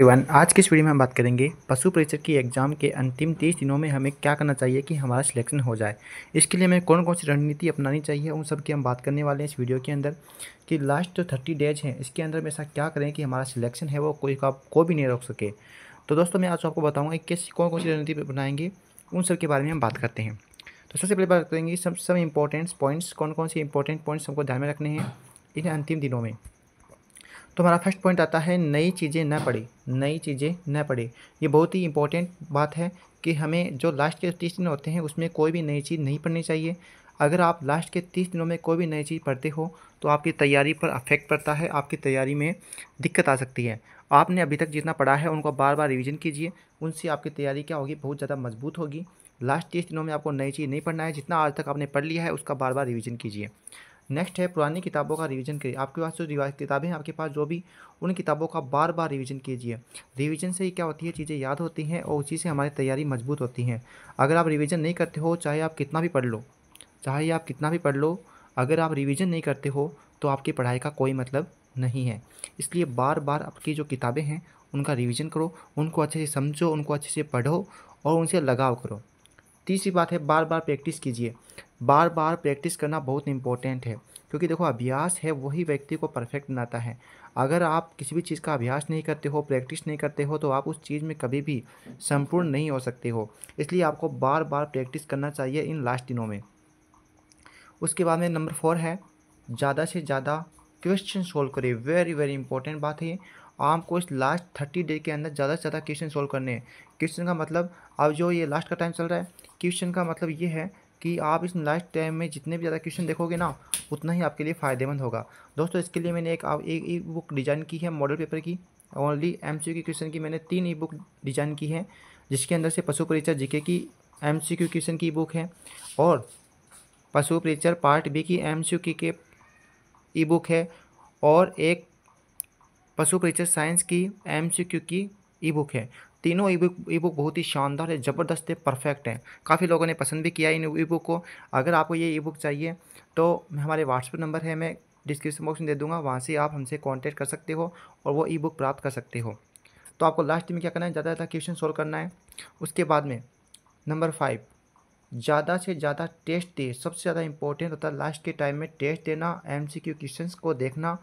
Everyone, आज की इस वीडियो में हम बात करेंगे पशु परीक्षक की एग्ज़ाम के अंतिम 30 दिनों में हमें क्या करना चाहिए कि हमारा सिलेक्शन हो जाए। इसके लिए हमें कौन कौन सी रणनीति अपनानी चाहिए, उन सब की हम बात करने वाले हैं इस वीडियो के अंदर कि लास्ट जो 30 डेज हैं इसके अंदर में ऐसा क्या करें कि हमारा सिलेक्शन है वो कोई भी नहीं रोक सके। तो दोस्तों, मैं आज आपको बताऊँगा कि कौन कौन सी रणनीति अपनाएंगे, उन सब के बारे में हम बात करते हैं। तो सबसे पहले बात करेंगे सब इंपॉर्टेंट पॉइंट्स, कौन कौन सी इंपॉर्टेंट पॉइंट्स हमको ध्यान में रखने हैं इन अंतिम दिनों में। तो हमारा फर्स्ट पॉइंट आता है नई चीज़ें न पढ़ें। नई चीज़ें न पढ़ें, ये बहुत ही इंपॉर्टेंट बात है कि हमें जो लास्ट के 30 दिन होते हैं उसमें कोई भी नई चीज़ नहीं पढ़नी चाहिए। अगर आप लास्ट के 30 दिनों में कोई भी नई चीज़ पढ़ते हो तो आपकी तैयारी पर अफेक्ट पड़ता है, आपकी तैयारी में दिक्कत आ सकती है। आपने अभी तक जितना पढ़ा है उनको बार बार रिविज़न कीजिए, उनसे आपकी तैयारी क्या होगी, बहुत ज़्यादा मजबूत होगी। लास्ट 30 दिनों में आपको नई चीज़ नहीं पढ़ना है, जितना आज तक आपने पढ़ लिया है उसका बार बार रिविज़न कीजिए। नेक्स्ट है पुरानी किताबों का रिवीजन करिए। आपके पास जो रिवाइज किताबें हैं आपके पास जो भी, उन किताबों का बार बार रिवीजन कीजिए। रिवीजन से ही क्या होती है, चीज़ें याद होती हैं और उसी से हमारी तैयारी मजबूत होती हैं। अगर आप रिवीजन नहीं करते हो, चाहे आप कितना भी पढ़ लो, अगर आप रिवीजन नहीं करते हो तो आपकी पढ़ाई का कोई मतलब नहीं है। इसलिए बार बार आपकी जो किताबें हैं उनका रिवीजन करो, उनको अच्छे से समझो, उनको अच्छे से पढ़ो और उनसे लगाव करो। तीसरी बात है बार बार प्रैक्टिस कीजिए। बार बार प्रैक्टिस करना बहुत इंपॉर्टेंट है, क्योंकि देखो अभ्यास है वही व्यक्ति को परफेक्ट बनाता है। अगर आप किसी भी चीज़ का अभ्यास नहीं करते हो, प्रैक्टिस नहीं करते हो, तो आप उस चीज़ में कभी भी संपूर्ण नहीं हो सकते हो। इसलिए आपको बार बार प्रैक्टिस करना चाहिए इन लास्ट दिनों में। उसके बाद में नंबर 4 है ज़्यादा से ज़्यादा क्वेश्चन सोल्व करें। वेरी वेरी इंपॉर्टेंट बात है ये। आपको इस लास्ट 30 डे के अंदर ज़्यादा से ज़्यादा क्वेश्चन सोल्व करने हैं। क्वेश्चन का मतलब, अब जो ये लास्ट का टाइम चल रहा है, क्वेश्चन का मतलब ये है कि आप इस लास्ट टाइम में जितने भी ज़्यादा क्वेश्चन देखोगे ना, उतना ही आपके लिए फ़ायदेमंद होगा। दोस्तों, इसके लिए मैंने एक ई बुक डिज़ाइन की है मॉडल पेपर की। ओनली MCQ क्वेश्चन की मैंने 3 ई बुक डिज़ाइन की है, जिसके अंदर से पशु परीक्षा जीके की MCQ क्वेश्चन की बुक है और पशु परीक्षण पार्ट बी की MCQ के ई बुक है और एक पशु परीक्षण साइंस की MCQ की ई बुक है। तीनों ई बुक बहुत ही शानदार है, ज़बरदस्त है, परफेक्ट है। काफ़ी लोगों ने पसंद भी किया इन ई बुक को। अगर आपको ये ई बुक चाहिए तो हमारे व्हाट्सएप नंबर है, मैं डिस्क्रिप्शन बॉक्स में दे दूँगा, वहाँ से आप हमसे कॉन्टैक्ट कर सकते हो और वो ई बुक प्राप्त कर सकते हो। तो आपको लास्ट में क्या करना है, ज़्यादा ज़्यादा क्वेश्चन सोल्व करना है। उसके बाद में नंबर 5, ज़्यादा से ज़्यादा टेस्ट दे। सबसे ज़्यादा इंपॉर्टेंट होता है लास्ट के टाइम में टेस्ट देना, MCQ क्वेश्चंस को देखना,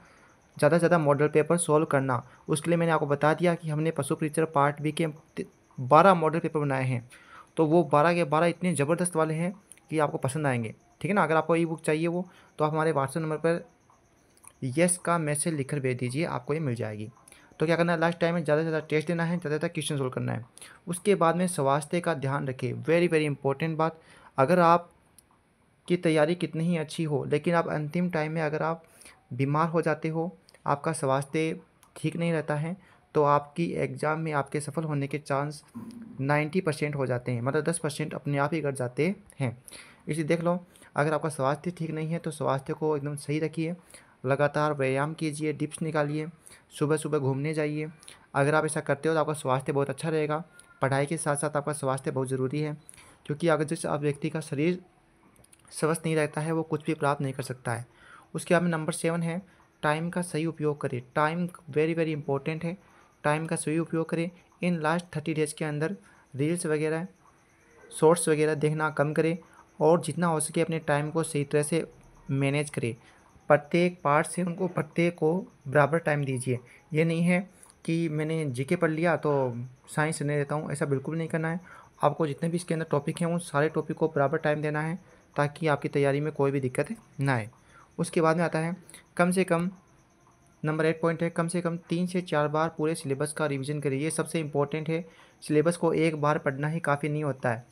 ज़्यादा से ज़्यादा मॉडल पेपर सॉल्व करना। उसके लिए मैंने आपको बता दिया कि हमने पशु परीक्षण पार्ट बी के 12 मॉडल पेपर बनाए हैं। तो वो 12 के 12 इतने ज़बरदस्त वाले हैं कि आपको पसंद आएंगे। ठीक है ना। अगर आपको ई बुक चाहिए वो, तो आप हमारे व्हाट्सएप नंबर पर यस का मैसेज लिखकर भेज दीजिए, आपको ये मिल जाएगी। तो क्या करना है, लास्ट टाइम में ज़्यादा से ज़्यादा टेस्ट देना है, ज़्यादा से ज़्यादा क्वेश्चन सोल्व करना है। उसके बाद में स्वास्थ्य का ध्यान रखें। वेरी वेरी इंपॉर्टेंट बात। अगर आप की तैयारी कितनी ही अच्छी हो, लेकिन आप अंतिम टाइम में अगर आप बीमार हो जाते हो, आपका स्वास्थ्य ठीक नहीं रहता है, तो आपकी एग्ज़ाम में आपके सफल होने के चांस 90% हो जाते हैं, मतलब 10% अपने आप ही घट जाते हैं। इसे देख लो, अगर आपका स्वास्थ्य ठीक नहीं है तो स्वास्थ्य को एकदम सही रखिए, लगातार व्यायाम कीजिए, डिप्स निकालिए, सुबह सुबह घूमने जाइए। अगर आप ऐसा करते हो तो आपका स्वास्थ्य बहुत अच्छा रहेगा। पढ़ाई के साथ साथ आपका स्वास्थ्य बहुत ज़रूरी है, क्योंकि अगर जिस आप व्यक्ति का शरीर स्वस्थ नहीं रहता है वो कुछ भी प्राप्त नहीं कर सकता है। उसके बाद में नंबर 7 है टाइम का सही उपयोग करें। टाइम वेरी वेरी इंपॉर्टेंट है, टाइम का सही उपयोग करें। इन लास्ट 30 डेज़ के अंदर रील्स वगैरह, शॉर्ट्स वगैरह देखना कम करें और जितना हो सके अपने टाइम को सही तरह से मैनेज करें। प्रत्येक पार्ट से उनको, प्रत्येक को बराबर टाइम दीजिए। ये नहीं है कि मैंने जीके पढ़ लिया तो साइंस नहीं देता हूँ, ऐसा बिल्कुल नहीं करना है। आपको जितने भी इसके अंदर टॉपिक हैं उन सारे टॉपिक को बराबर टाइम देना है, ताकि आपकी तैयारी में कोई भी दिक्कत ना आए। उसके बाद में आता है कम से कम, नंबर 8 पॉइंट है कम से कम 3 से 4 बार पूरे सिलेबस का रिवीजन करिए। ये सबसे इंपॉर्टेंट है। सिलेबस को एक बार पढ़ना ही काफ़ी नहीं होता है,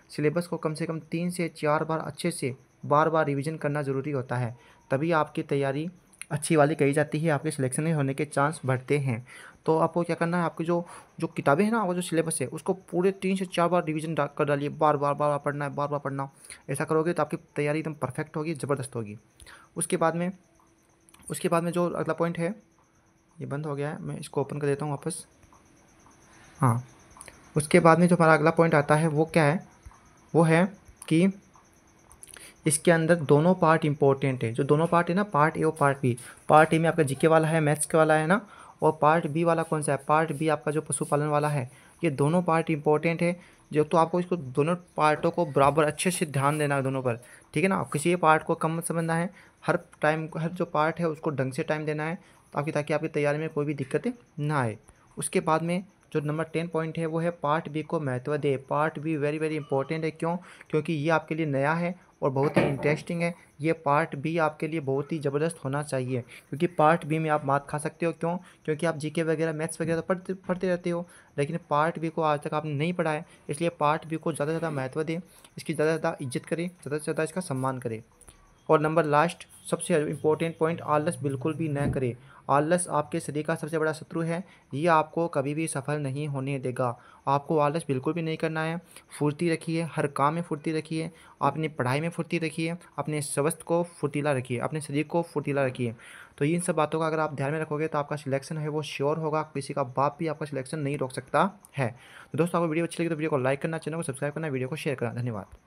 सिलेबस को कम से कम 3 से 4 बार अच्छे से बार बार रिवीजन करना ज़रूरी होता है। तभी आपकी तैयारी अच्छी वाली कही जाती है, आपके सिलेक्शन होने के चांस बढ़ते हैं। तो आपको क्या करना है, आपकी जो जो किताबें हैं ना, वो जो सिलेबस है उसको पूरे 3 से 4 बार रिवीजन कर डालिए। बार बार पढ़ना है, बार बार पढ़ना। ऐसा करोगे तो आपकी तैयारी एकदम परफेक्ट होगी, ज़बरदस्त होगी। उसके बाद में जो अगला पॉइंट है, ये बंद हो गया है, मैं इसको ओपन कर देता हूँ वापस। हाँ, उसके बाद में जो हमारा अगला पॉइंट आता है वो क्या है, वो है कि इसके अंदर दोनों पार्ट इंपॉर्टेंट है। जो दोनों पार्ट है ना, पार्ट ए और पार्ट बी। पार्ट ए में आपका जीके वाला है, मैथ्स के वाला है ना, और पार्ट बी वाला कौन सा है, पार्ट बी आपका जो पशुपालन वाला है, ये दोनों पार्ट इंपॉर्टेंट है। जो तो आपको इसको दोनों पार्टों को बराबर अच्छे से ध्यान देना है दोनों पर, ठीक है ना। किसी एक पार्ट को कम मत समझना है, हर टाइम हर जो पार्ट है उसको ढंग से टाइम देना है, ताकि आपकी तैयारी में कोई भी दिक्कतें ना आए। उसके बाद में जो नंबर 10 पॉइंट है वो है पार्ट बी को महत्व दे। Part B very very important है, क्यों, क्योंकि ये आपके लिए नया है और बहुत ही इंटरेस्टिंग है। ये पार्ट बी आपके लिए बहुत ही ज़बरदस्त होना चाहिए, क्योंकि पार्ट बी में आप मात खा सकते हो। क्यों, क्योंकि आप जीके वगैरह मैथ्स वगैरह तो पढ़ते रहते हो, लेकिन पार्ट बी को आज तक आपने नहीं पढ़ा है। इसलिए पार्ट बी को ज़्यादा से ज़्यादा महत्व दें, इसकी ज़्यादा से ज़्यादा इज्जत करें, ज़्यादा से ज़्यादा इसका सम्मान करें। और नंबर लास्ट सबसे इम्पोर्टेंट पॉइंट, आलस बिल्कुल भी न करें। आलस आपके शरीर का सबसे बड़ा शत्रु है, ये आपको कभी भी सफल नहीं होने देगा। आपको आलस बिल्कुल भी नहीं करना है। फुर्ती रखिए, हर काम में फुर्ती रखिए, अपनी पढ़ाई में फुर्ती रखिए, अपने स्वास्थ्य को फुर्तीला रखिए, अपने शरीर को फुर्तीला रखिए। तो इन सब बातों का अगर आप ध्यान में रखोगे तो आपका सिलेक्शन है वो श्योर होगा, किसी का बाप भी आपका सिलेक्शन नहीं रोक सकता है। तो दोस्तों, आपको वीडियो अच्छी लगी तो वीडियो को लाइक करना, चैनल को सब्सक्राइब करना, वीडियो को शेयर करना। धन्यवाद।